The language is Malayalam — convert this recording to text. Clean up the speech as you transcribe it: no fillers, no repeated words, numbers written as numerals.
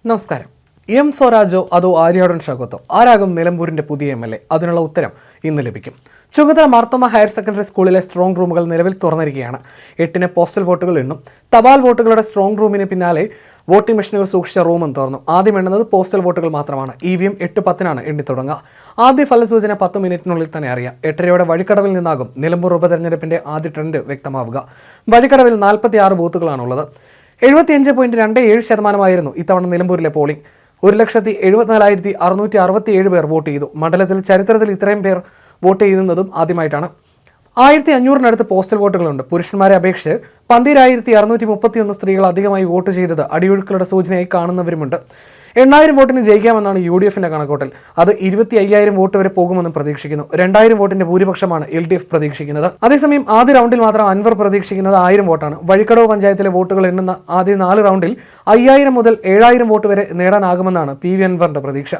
നമസ്കാരം. എം സ്വരാജോ അതോ ആര്യാടൻ ഷൗക്കത്തോ ആരാകും നിലമ്പൂരിന്റെ പുതിയ MLA? അതിനുള്ള ഉത്തരം ഇന്ന് ലഭിക്കും. ചുങ്കത്തറ മാർത്തോമ ഹയർ സെക്കൻഡറി സ്കൂളിലെ സ്ട്രോങ് റൂമുകൾ നിലവിൽ തുറന്നിരിക്കുകയാണ്. 8 പോസ്റ്റൽ വോട്ടുകൾ എണ്ണും. തപാൽ വോട്ടുകളുടെ സ്ട്രോങ് റൂമിന് പിന്നാലെ വോട്ടിംഗ് മെഷീനുകൾ സൂക്ഷിച്ച റൂമും തുറന്നു. ആദ്യം എണ്ണുന്നത് പോസ്റ്റൽ വോട്ടുകൾ മാത്രമാണ്. EVM 8:10 എണ്ണി തുടങ്ങുക. ആദ്യ ഫലസൂചന 10 മിനിറ്റിനുള്ളിൽ തന്നെ അറിയാം. 8:30 വഴിക്കടവിൽ നിന്നാകും നിലമ്പൂർ ഉപതെരഞ്ഞെടുപ്പിന്റെ ആദ്യ ട്രെൻഡ് വ്യക്തമാവുക. വഴിക്കടവിൽ 46 ബൂത്തുകളാണുള്ളത്. 75.27% ഇത്തവണ നിലമ്പൂരിലെ പോളിംഗ്. 1,74,667 പേർ വോട്ട് ചെയ്തു. മണ്ഡലത്തിൽ ചരിത്രത്തിൽ ഇത്രയും പേർ വോട്ട് ചെയ്യുന്നതും ആദ്യമായിട്ടാണ്. 1,500-നടുത്ത് പോസ്റ്റൽ വോട്ടുകളുണ്ട്. പുരുഷന്മാരെ അപേക്ഷിച്ച് 12,631 സ്ത്രീകൾ അധികമായി വോട്ട് ചെയ്തത് അടിയൊഴുക്കുകളുടെ സൂചനയായി കാണുന്നവരുമുണ്ട്. 8,000 വോട്ടിന് ജയിക്കാമെന്നാണ് UDFന്റെ കണക്കൂട്ടൽ. അത് 25,000 വോട്ട് വരെ പോകുമെന്നും പ്രതീക്ഷിക്കുന്നു. 2,000 വോട്ടിന്റെ ഭൂരിപക്ഷമാണ് LDF പ്രതീക്ഷിക്കുന്നത്. അതേസമയം ആദ്യ റൗണ്ടിൽ മാത്രം അൻവർ പ്രതീക്ഷിക്കുന്നത് 1000 വോട്ടാണ്. വഴിക്കടവ് പഞ്ചായത്തിലെ വോട്ടുകൾ എണ്ണുന്ന ആദ്യ 4 റൗണ്ടിൽ 5,000 മുതൽ 7,000 വോട്ട് വരെ നേടാനാകുമെന്നാണ് PV അൻവറിന്റെ പ്രതീക്ഷ.